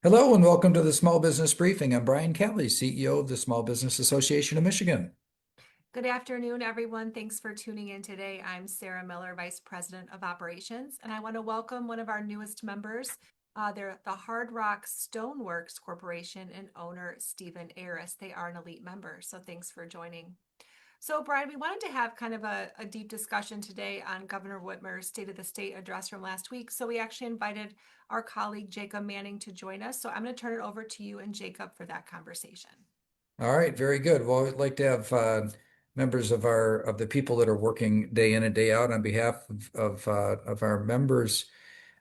Hello and welcome to the Small Business Briefing. I'm Brian Kelly, CEO of the Small Business Association of Michigan. Good afternoon, everyone. Thanks for tuning in today. I'm Sarah Miller, Vice President of Operations, and I want to welcome one of our newest members. They're the Hard Rock Stoneworks Corporation and owner Stephen Aris. They are an elite member, so thanks for joining. So, Brian, we wanted to have kind of a deep discussion today on Governor Whitmer's State of the State address from last week. So, we actually invited our colleague Jacob Manning to join us. So, I'm going to turn it over to you and Jacob for that conversation. All right, very good. Well, we'd like to have members of the people that are working day in and day out on behalf of our members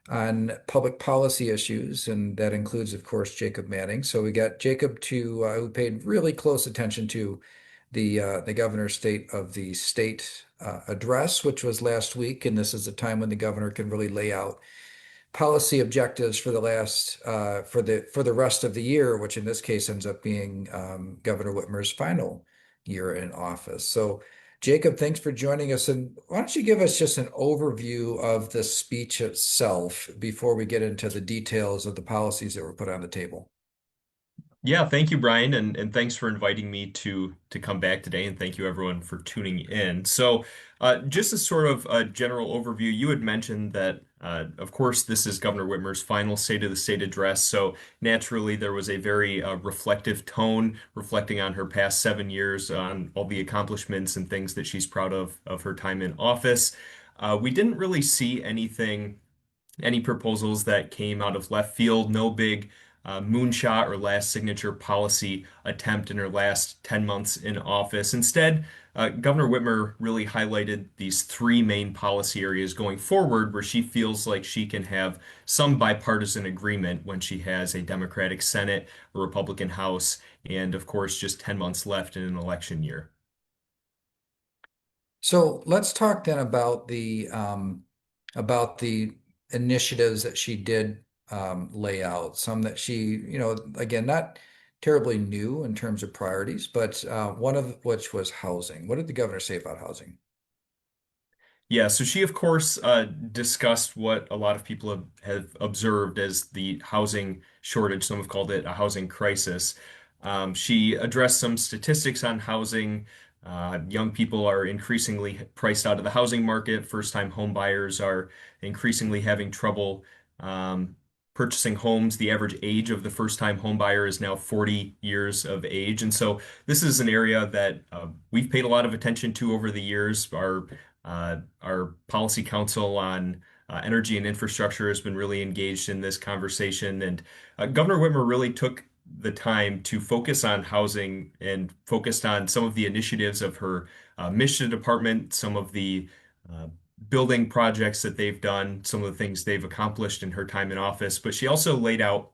on public policy issues, and that includes, of course, Jacob Manning. So we got Jacob who paid really close attention to the governor's State of the State address, which was last week, and this is a time when the governor can really lay out policy objectives for the rest of the year, which in this case ends up being Governor Whitmer's final year in office. So, Jacob, thanks for joining us. And why don't you give us just an overview of the speech itself before we get into the details of the policies that were put on the table? Yeah, thank you, Brian, and thanks for inviting me to come back today, and thank you everyone for tuning in. So, just as sort of a general overview, you had mentioned that, of course, this is Governor Whitmer's final State of the State address. So naturally, there was a very reflective tone, reflecting on her past 7 years, on all the accomplishments and things that she's proud of her time in office. We didn't really see any proposals that came out of left field, no big moonshot or last signature policy attempt in her last 10 months in office. Instead, Governor Whitmer really highlighted these three main policy areas going forward where she feels like she can have some bipartisan agreement when she has a Democratic Senate, a Republican House, and of course, just 10 months left in an election year. So let's talk then about the initiatives that she did lay out. Some that again, not terribly new in terms of priorities, but one of which was housing. What did the governor say about housing? Yeah, so she, of course, discussed what a lot of people have observed as the housing shortage. Some have called it a housing crisis. She addressed some statistics on housing. Young people are increasingly priced out of the housing market. First-time home buyers are increasingly having trouble purchasing homes. The average age of the first-time home buyer is now 40 years of age. And so this is an area that we've paid a lot of attention to over the years. Our policy council on energy and infrastructure has been really engaged in this conversation. And Governor Whitmer really took the time to focus on housing and focused on some of the initiatives of her mission department, some of the uh, building projects that they've done, some of the things they've accomplished in her time in office. But she also laid out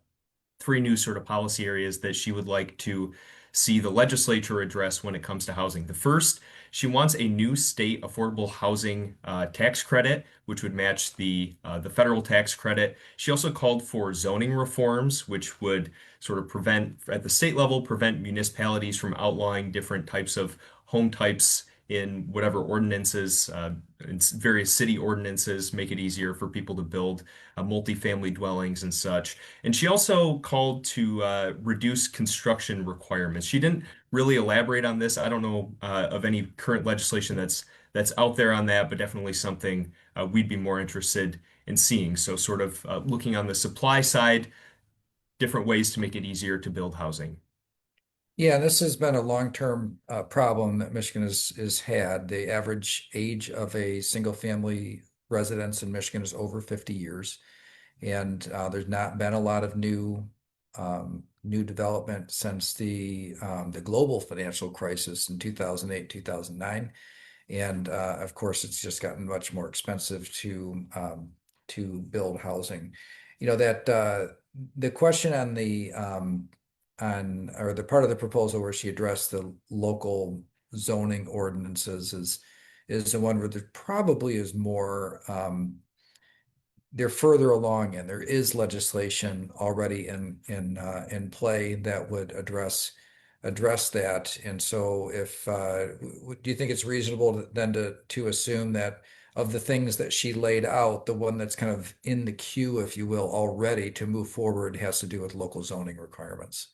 three new sort of policy areas that she would like to see the legislature address when it comes to housing. The first, she wants a new state affordable housing tax credit, which would match the federal tax credit. She also called for zoning reforms, which would sort of prevent, at the state level, prevent municipalities from outlawing different types of home types in whatever ordinances, in various city ordinances, make it easier for people to build multifamily dwellings and such. And she also called to reduce construction requirements. She didn't really elaborate on this. I don't know of any current legislation that's out there on that, but definitely something we'd be more interested in seeing. So, sort of looking on the supply side, different ways to make it easier to build housing. Yeah, this has been a long-term problem that Michigan has had. The average age of a single-family residence in Michigan is over 50 years, and there's not been a lot of new development since the global financial crisis in 2008, 2009. And of course, it's just gotten much more expensive to build housing. You know that the question on the part of the proposal where she addressed the local zoning ordinances is the one where there probably is more. They're further along, and there is legislation already in play that would address that. And so, if do you think it's reasonable then to assume that of the things that she laid out, the one that's kind of in the queue, if you will, already to move forward has to do with local zoning requirements.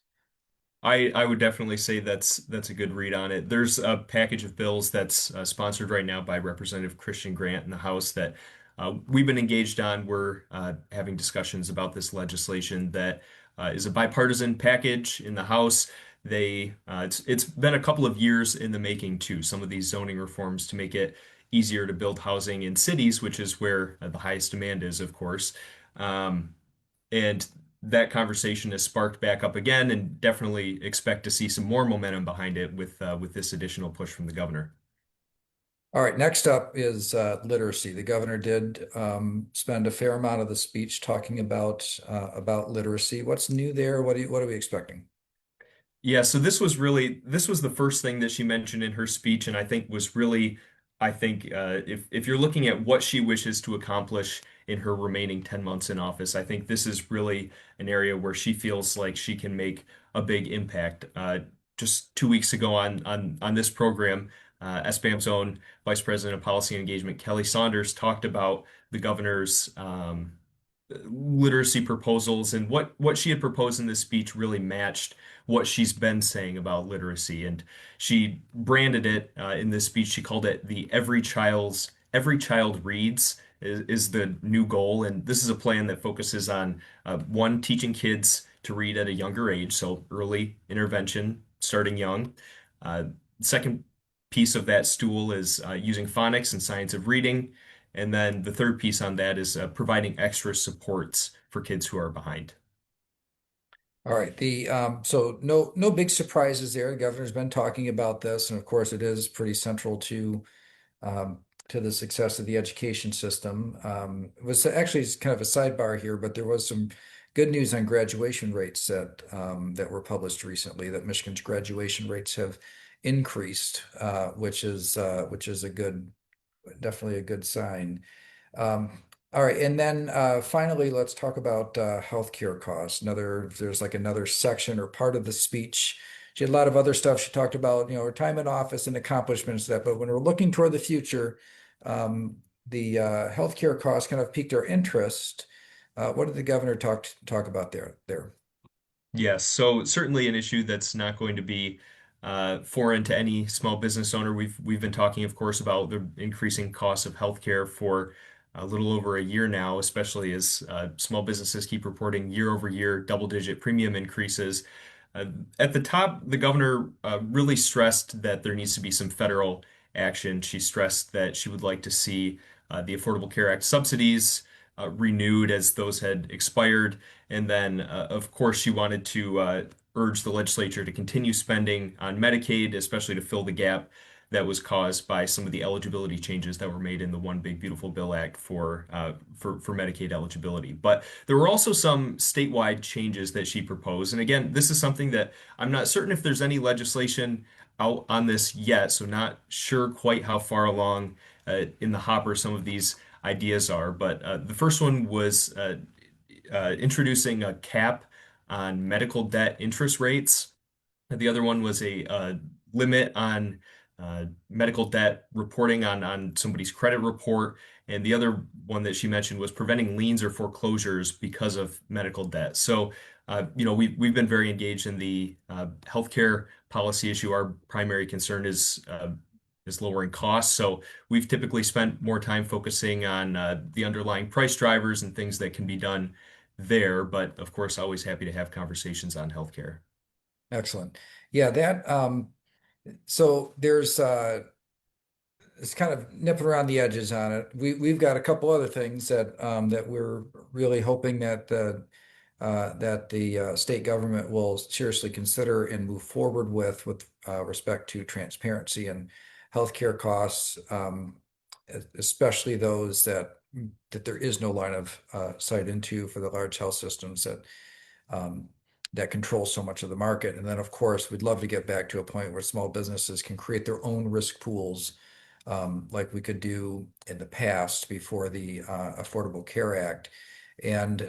I would definitely say that's a good read on it. There's a package of bills that's sponsored right now by Representative Christian Grant in the House that we've been engaged on. We're having discussions about this legislation that is a bipartisan package in the House. It's been a couple of years in the making too. Some of these zoning reforms to make it easier to build housing in cities, which is where the highest demand is, of course. Um, and that conversation has sparked back up again, and definitely expect to see some more momentum behind it with this additional push from the governor. All right, next up is literacy. The governor did spend a fair amount of the speech talking about literacy. What's new there? What are we expecting? Yeah, so this was the first thing that she mentioned in her speech, and I think was really, I think if you're looking at what she wishes to accomplish in her remaining 10 months in office, I think this is really an area where she feels like she can make a big impact. Just 2 weeks ago on this program, SBAM's own Vice President of Policy and Engagement, Kelly Saunders, talked about the governor's literacy proposals, and what she had proposed in this speech really matched what she's been saying about literacy. And she branded it in this speech. She called it the Every Child Reads is the new goal. And this is a plan that focuses on one, teaching kids to read at a younger age, so early intervention, starting young. Uh, Second piece of that stool is using phonics and science of reading. And then the third piece on that is providing extra supports for kids who are behind. All right. So no big surprises there. The governor's been talking about this, and of course, it is pretty central um, to the success of the education system. It was actually it's kind of a sidebar here, but there was some good news on graduation rates that were published recently. That Michigan's graduation rates have increased, which is a good definitely a good sign. Um, all right, and then finally, let's talk about healthcare costs. There's like another section or part of the speech. She had a lot of other stuff. She talked about, her time in office and accomplishments that. But when we're looking toward the future, the healthcare costs kind of piqued our interest. What did the governor talk about there? Yes, so certainly an issue that's not going to be foreign to any small business owner. We've been talking, of course, about the increasing costs of healthcare for a little over a year now, especially as small businesses keep reporting year-over-year double-digit premium increases. Uh, at the top, the governor really stressed that there needs to be some federal action. She stressed that she would like to see the Affordable Care Act subsidies renewed as those had expired. And then, of course, she wanted to urge the legislature to continue spending on Medicaid, especially to fill the gap that was caused by some of the eligibility changes that were made in the One Big Beautiful Bill Act for Medicaid eligibility. But there were also some statewide changes that she proposed. And again, this is something that I'm not certain if there's any legislation out on this yet, so not sure quite how far along in the hopper some of these ideas are. But the first one was introducing a cap on medical debt interest rates. The other one was a limit on medical debt reporting on somebody's credit report. And the other one that she mentioned was preventing liens or foreclosures because of medical debt. So, we've been very engaged in the healthcare policy issue. Our primary concern is lowering costs. So we've typically spent more time focusing on the underlying price drivers and things that can be done there. But of course, always happy to have conversations on healthcare. Excellent. Yeah, that so there's it's kind of nipping around the edges on it. We've got a couple other things that we're really hoping that the state government will seriously consider and move forward with respect to transparency and healthcare costs, especially those that there is no line of sight into for the large health systems um, that control so much of the market. And then, of course, we'd love to get back to a point where small businesses can create their own risk pools, like we could do in the past before the Affordable Care Act. And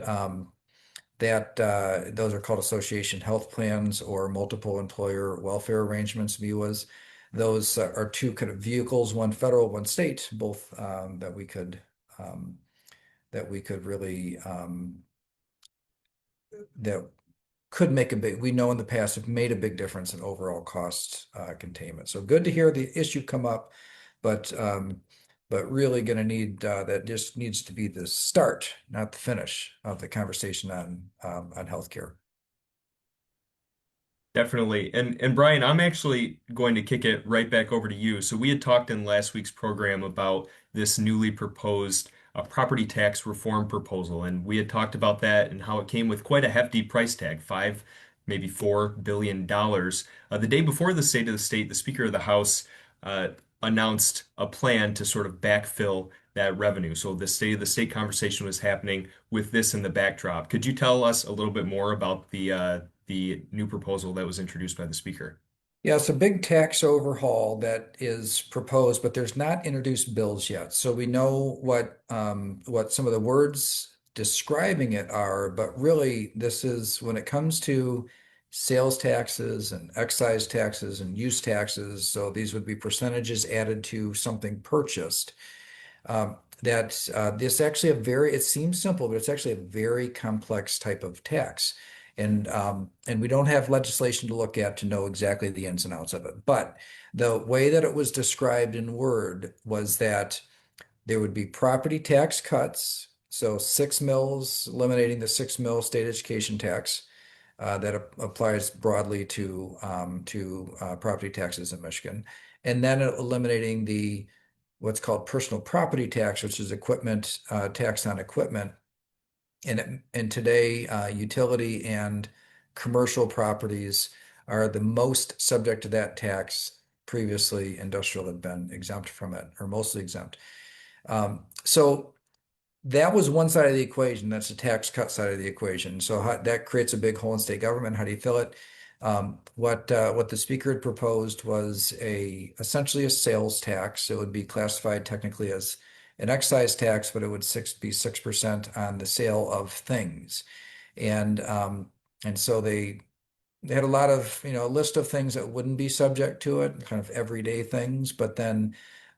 that those are called association health plans or multiple employer welfare arrangements, MUAs. those are two kind of vehicles, one federal, one state, both um, that we could really that could make a big, we know in the past have made a big difference in overall cost containment. So good to hear the issue come up, but really going to need that just needs to be the start, not the finish of the conversation on healthcare. Definitely. And Brian, I'm actually going to kick it right back over to you. So we had talked in last week's program about this newly proposed property tax reform proposal, and we had talked about that and how it came with quite a hefty price tag, five, maybe $4 billion. The day before the State of the State, the Speaker of the House uh, announced a plan to sort of backfill that revenue. So the State of the State conversation was happening with this in the backdrop. Could you tell us a little bit more about the new proposal that was introduced by the speaker? Yeah, it's a big tax overhaul that is proposed, but there's not introduced bills yet. So we know what some of the words describing it are, but really this is when it comes to sales taxes and excise taxes and use taxes. So these would be percentages added to something purchased. That this actually a very, it seems simple, but it's actually a very complex type of tax. And we don't have legislation to look at to know exactly the ins and outs of it. But the way that it was described in Word was that there would be property tax cuts. So 6 mills, eliminating the 6 mil state education tax that applies broadly to property taxes in Michigan, and then eliminating the what's called personal property tax, which is equipment tax on equipment. And today, utility and commercial properties are the most subject to that tax. Previously, industrial had been exempt from it, or mostly exempt. So that was one side of the equation. That's the tax cut side of the equation. So that creates a big hole in state government. How do you fill it? What the speaker had proposed was essentially a sales tax. It would be classified technically as an excise tax, but it would be 6% on the sale of things. And and so they had a lot of, a list of things that wouldn't be subject to it, kind of everyday things,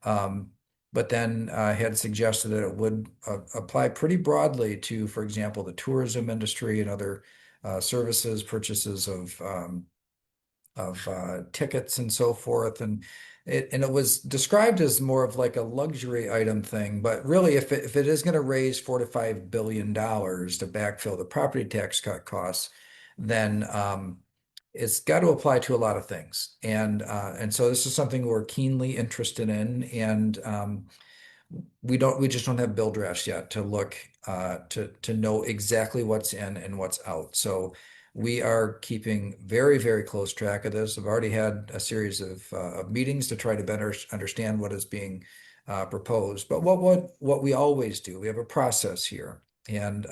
um, had suggested that it would apply pretty broadly to, for example, the tourism industry and other services, purchases of tickets and so forth. And it was described as more of like a luxury item thing. But really, if it is going to raise $4 to $5 billion to backfill the property tax cut costs, then it's got to apply to a lot of things. And so this is something we're keenly interested in. And we just don't have bill drafts yet to look to know exactly what's in and what's out. So we are keeping very, very close track of this. I've already had a series of meetings to try to better understand what is being proposed. But what we always do, we have a process here, and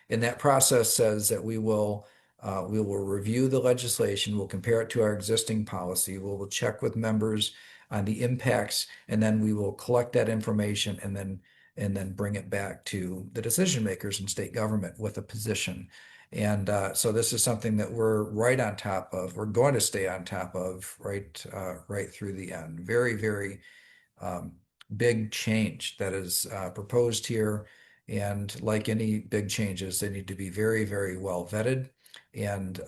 that process says that we will review the legislation, we'll compare it to our existing policy, we'll check with members on the impacts, and then we will collect that information and then bring it back to the decision makers in state government with a position. And so this is something that we're right on top of. We're going to stay on top of right through the end. Very, very um, big change that is proposed here. And like any big changes, they need to be very, very well vetted. And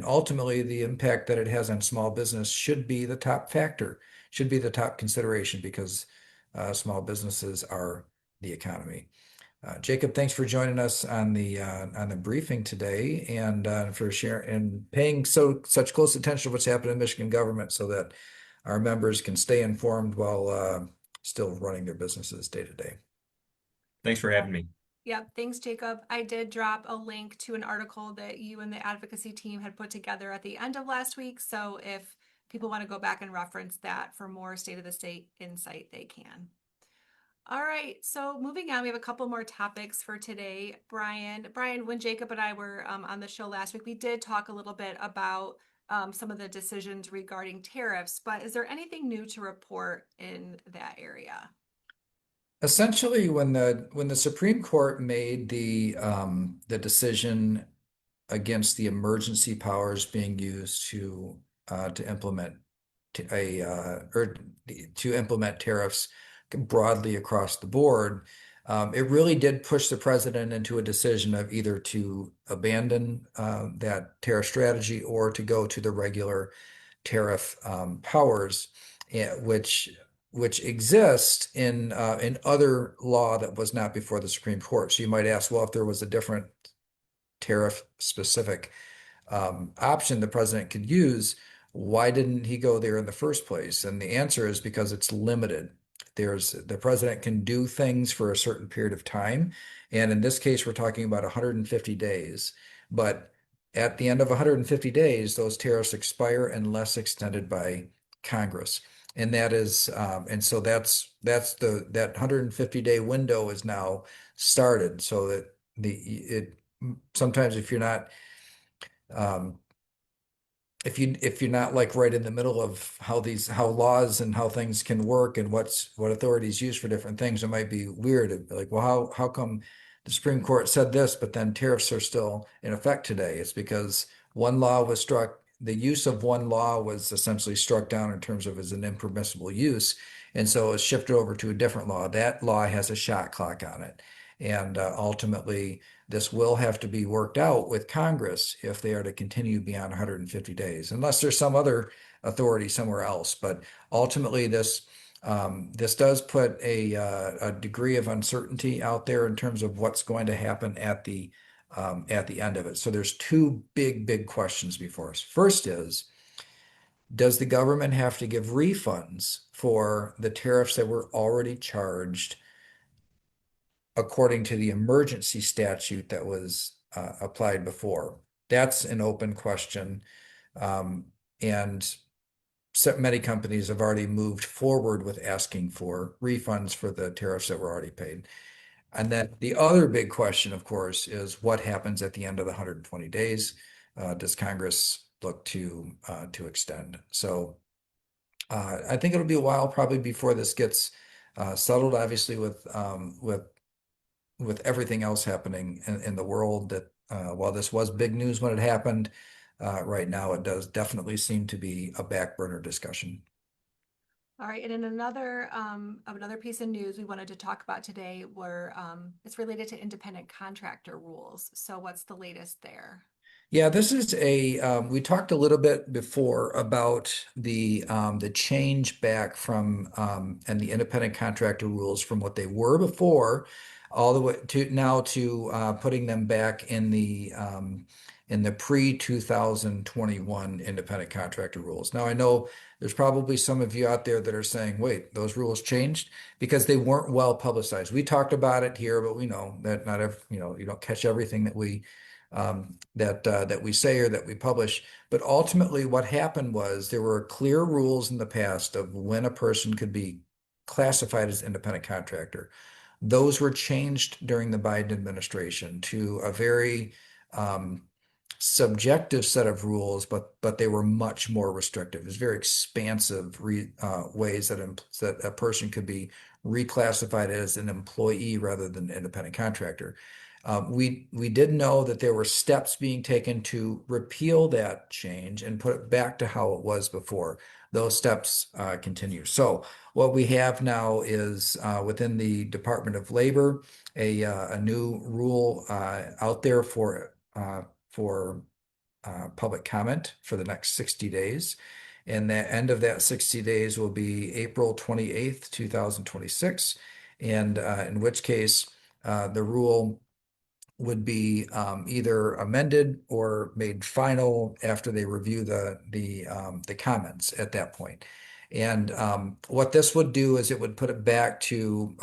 ultimately, the impact that it has on small business should be the top factor, should be the top consideration because small businesses are the economy. Jacob, thanks for joining us on the briefing today and for sharing and paying such close attention to what's happening in Michigan government so that our members can stay informed while still running their businesses day to day. Thanks for having me. Yep, thanks, Jacob. I did drop a link to an article that you and the advocacy team had put together at the end of last week. So if people want to go back and reference that for more state of the state insight, they can. All right, so moving on, we have a couple more topics for today. Brian, when Jacob and I were on the show last week, we did talk a little bit about some of the decisions regarding tariffs, but is there anything new to report in that area? Essentially, when the Supreme Court made the decision against the emergency powers being used to implement or to implement tariffs broadly across the board, it really did push the president into a decision of either to abandon that tariff strategy or to go to the regular tariff powers, which exist in other law that was not before the Supreme Court. So you might ask, well, if there was a different tariff specific option the president could use, why didn't he go there in the first place? And the answer is because it's limited. The president can do things for a certain period of time. And in this case, we're talking about 150 days. But at the end of 150 days, those tariffs expire unless extended by Congress. And so that 150-day window is now started so that sometimes if you're not um, if you're not like right in the middle of how laws and how things can work and what authorities use for different things, it might be weird. It'd be like, well, how come the Supreme Court said this, but then tariffs are still in effect today? It's because one law was struck, the use of one law was essentially struck down in terms of as an impermissible use, and so it's shifted over to a different law. That law has a shot clock on it, and ultimately this will have to be worked out with Congress if they are to continue beyond 150 days, unless there's some other authority somewhere else. But ultimately, this does put a degree of uncertainty out there in terms of what's going to happen at the end of it. So there's two big questions before us. First is, does the government have to give refunds for the tariffs that were already charged according to the emergency statute that was applied before? That's an open question. And many companies have already moved forward with asking for refunds for the tariffs that were already paid. And then the other big question, of course, is what happens at the end of the 120 days? Does Congress look to extend? So I think it'll be a while probably before this gets settled, obviously with everything else happening in the world that while this was big news when it happened, right now it does definitely seem to be a back burner discussion. All right, and in another piece of news we wanted to talk about today were it's related to independent contractor rules. So what's the latest there? Yeah, this is we talked a little bit before about the change back from and the independent contractor rules from what they were before all the way to now to putting them back in the pre-2021 independent contractor rules. Now I know there's probably some of you out there that are saying, wait, those rules changed because they weren't well publicized. We talked about it here, but we know that not every, you don't catch everything that we say or that we publish. But ultimately, what happened was there were clear rules in the past of when a person could be classified as independent contractor. Those were changed during the Biden administration to a very um, subjective set of rules, but they were much more restrictive. It's very expansive ways that a person could be reclassified as an employee rather than an independent contractor. We did know that there were steps being taken to repeal that change and put it back to how it was before. Those steps continue. So what we have now is within the Department of Labor, a new rule out there for public comment for the next 60 days. And the end of that 60 days will be April 28th, 2026. And in which case, the rule would be either amended or made final after they review the comments at that point. And what this would do is it would put it back to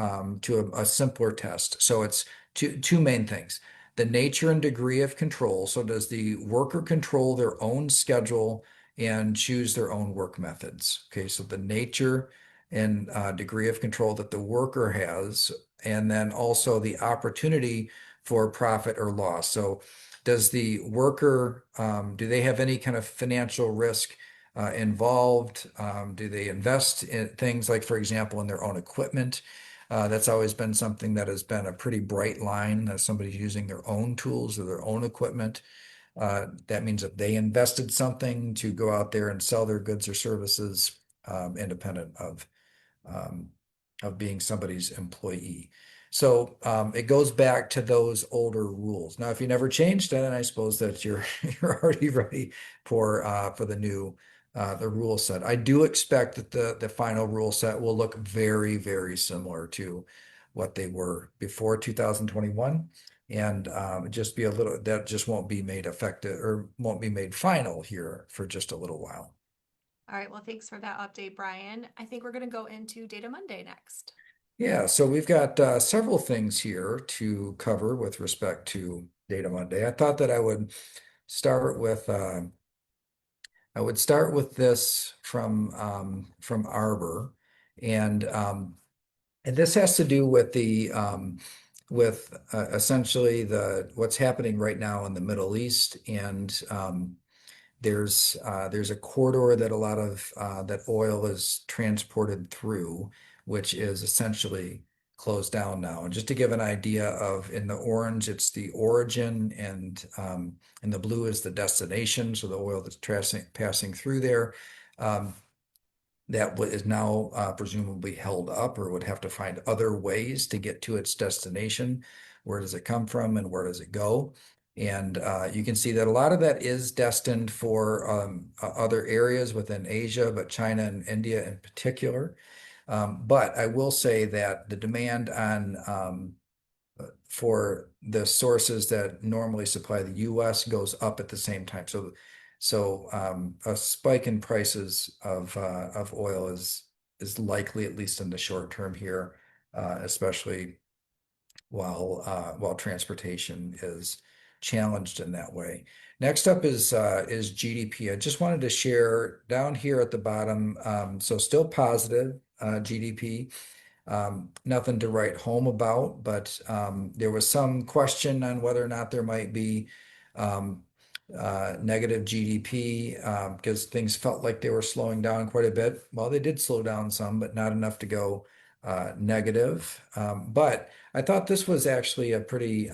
a simpler test. So it's two main things: the nature and degree of control. So does the worker control their own schedule and choose their own work methods? Okay, so the nature and degree of control that the worker has, and then also the opportunity for profit or loss. So does the worker, do they have any kind of financial risk involved? Do they invest in things like, for example, in their own equipment? That's always been something that has been a pretty bright line. Somebody's using their own tools or their own equipment. That means that they invested something to go out there and sell their goods or services independent um, of being somebody's employee. So it goes back to those older rules. Now, if you never changed it, then I suppose that you're you're already ready for the new the rule set. I do expect that the final rule set will look very, very similar to what they were before 2021. And just be a little that just won't be made effective or won't be made final here for just a little while. All right, well, thanks for that update, Brian. I think we're going to go into Data Monday next. Yeah, so we've got several things here to cover with respect to Data Monday. I thought that start with I would start with this from Arbor, and and this has to do with the with essentially the what's happening right now in the Middle East, and there's a corridor that a lot of that oil is transported through, which is essentially closed down now. And just to give an idea of, in the orange, it's the origin, and the blue is the destination. So the oil that's passing through there. Um, that is now presumably held up or would have to find other ways to get to its destination. Where does it come from and where does it go? And you can see that a lot of that is destined for other areas within Asia, but China and India in particular. But I will say that the demand on for the sources that normally supply the US goes up at the same time. So a spike in prices of oil is likely, at least in the short term here, especially while transportation is challenged in that way. Next up is GDP. I just wanted to share down here at the bottom, so still positive GDP. Nothing to write home about, but there was some question on whether or not there might be um, negative GDP because things felt like they were slowing down quite a bit. Well, they did slow down some, but not enough to go negative. But I thought this was actually a pretty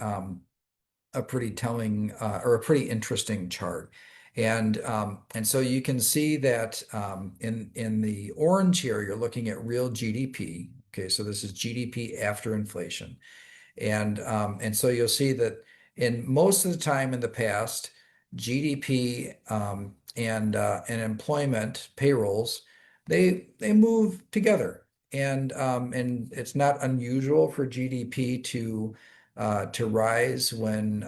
telling or a pretty interesting chart. And so you can see that in the orange here, you're looking at real GDP. Okay, so this is GDP after inflation. And so you'll see that in most of the time in the past, GDP and employment payrolls, they move together. And it's not unusual for GDP to rise when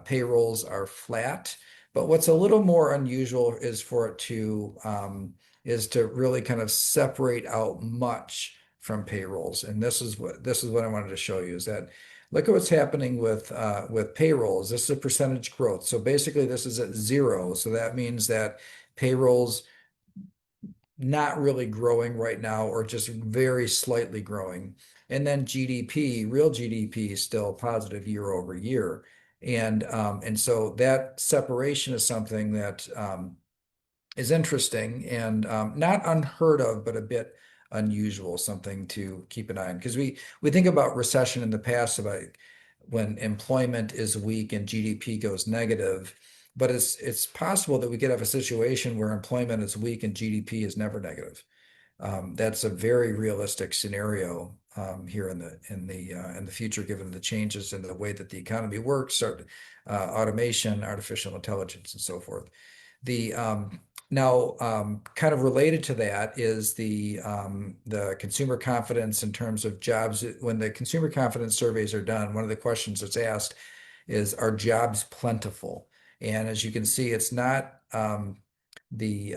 payrolls are flat. But what's a little more unusual is for it is to really kind of separate out much from payrolls. And this is what I wanted to show you is that look at what's happening with payrolls. This is a percentage growth. So basically this is at zero. So that means that payrolls not really growing right now or just very slightly growing. And then GDP, real GDP is still positive year over year. And so that separation is something that is interesting and not unheard of, but a bit unusual, something to keep an eye on. Because we think about recession in the past about when employment is weak and GDP goes negative, but it's possible that we could have a situation where employment is weak and GDP is never negative. That's a very realistic scenario here in the future, given the changes in the way that the economy works, automation, artificial intelligence, and so forth. The Now, kind of related to that is the consumer confidence in terms of jobs. When the consumer confidence surveys are done, one of the questions that's asked is, are jobs plentiful? And as you can see, it's not the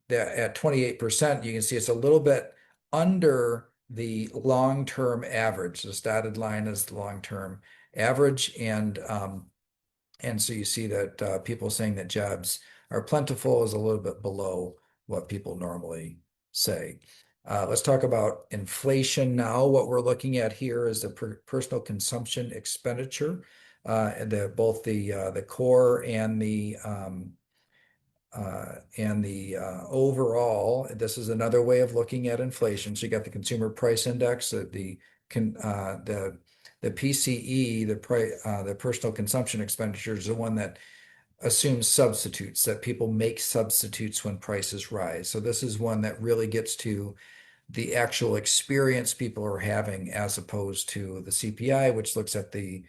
at 28%, you can see it's a little bit under the long-term average. The dotted line is the long-term average, and so you see that people saying that jobs are plentiful is a little bit below what people normally say. Let's talk about inflation now. What we're looking at here is the personal consumption expenditure, both the core and the overall. This is another way of looking at inflation. So you got the consumer price index, the PCE, the personal consumption expenditure is the one that assumes substitutes, that people make substitutes when prices rise. So this is one that really gets to the actual experience people are having as opposed to the CPI, which looks at a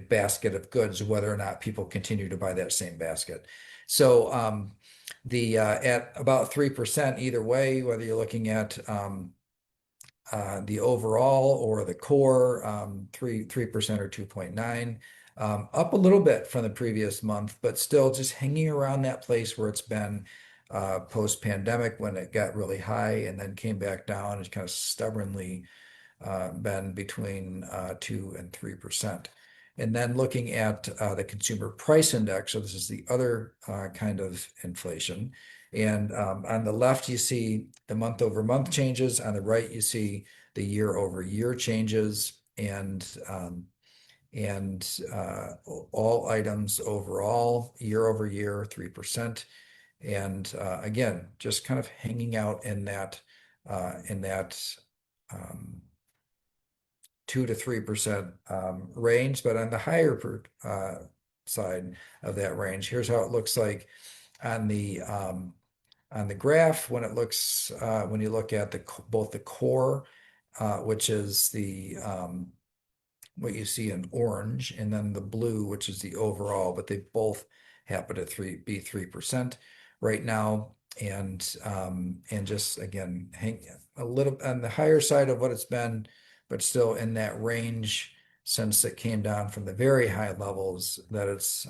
basket of goods, whether or not people continue to buy that same basket. So the at about 3% either way, whether you're looking at the overall or the core, 3% or 2.9, up a little bit from the previous month, but still just hanging around that place where it's been post-pandemic when it got really high and then came back down. It's kind of stubbornly been between 2 and 3%. And then looking at the consumer price index, so this is the other kind of inflation. And on the left, you see the month over month changes. On the right, you see the year over year changes. And all items overall, year over year, 3%. And again, just kind of hanging out in that um, 2 to 3% range, but on the higher side of that range, here's how it looks like on the graph when it looks when you look at both the core, which is the what you see in orange, and then the blue, which is the overall, but they both happen to be 3% right now. And just again, hang a little on the higher side of what it's been, but still in that range since it came down from the very high levels that it's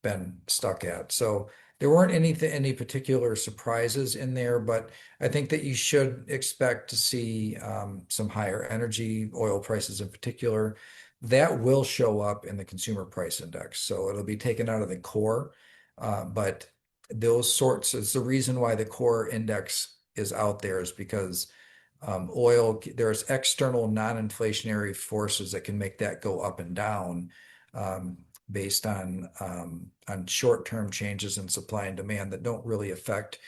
been stuck at. So there weren't any particular surprises in there, but I think that you should expect to see some higher energy, oil prices in particular. That will show up in the consumer price index. So it'll be taken out of the core. But those sorts is the reason why the core index is out there is because oil, there's external non-inflationary forces that can make that go up and down. Based on short-term changes in supply and demand that don't really affect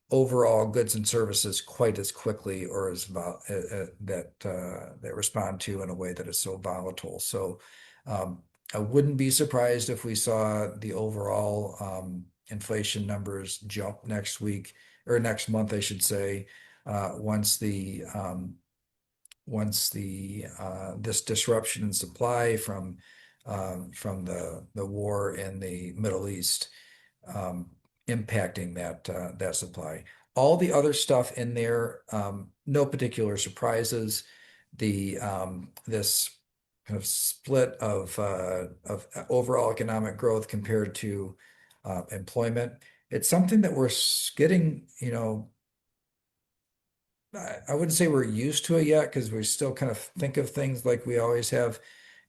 overall goods and services quite as quickly or as that respond to in a way that is so volatile. So I wouldn't be surprised if we saw the overall inflation numbers jump next week or next month, I should say, once this disruption in supply from the war in the Middle East impacting that supply. All the other stuff in there, no particular surprises. This kind of split of overall economic growth compared to employment. It's something that we're getting, I wouldn't say we're used to it yet because we still kind of think of things like we always have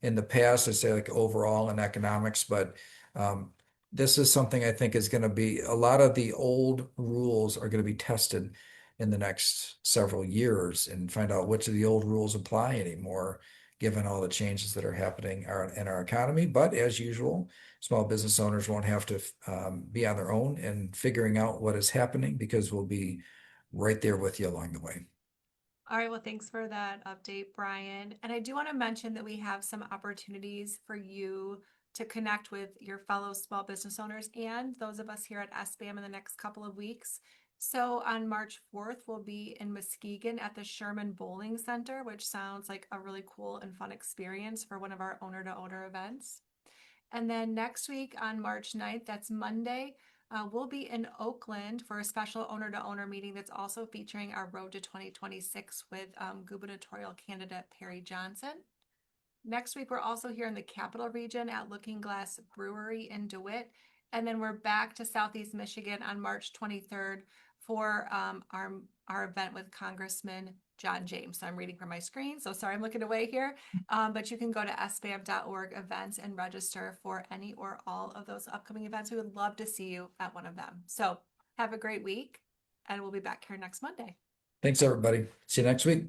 in the past. I say like overall in economics, but um, this is something I think is going to be a lot of the old rules are going to be tested in the next several years and find out which of the old rules apply anymore, given all the changes that are happening in our economy. But as usual, small business owners won't have to be on their own in figuring out what is happening because we'll be right there with you along the way. All right, well, thanks for that update, Brian. And I do want to mention that we have some opportunities for you to connect with your fellow small business owners and those of us here at SBAM in the next couple of weeks. So on March 4th, we'll be in Muskegon at the Sherman Bowling Center, which sounds like a really cool and fun experience for one of our owner-to-owner events. And then next week on March 9th, that's Monday, we'll be in Oakland for a special owner-to-owner meeting that's also featuring our Road to 2026 with gubernatorial candidate Perry Johnson. Next week, we're also here in the Capital Region at Looking Glass Brewery in DeWitt. And then we're back to Southeast Michigan on March 23rd for our event with Congressman John James. So I'm reading from my screen, so sorry I'm looking away here. But you can go to sbam.org events and register for any or all of those upcoming events. We would love to see you at one of them. So have a great week, and we'll be back here next Monday. Thanks, everybody. See you next week.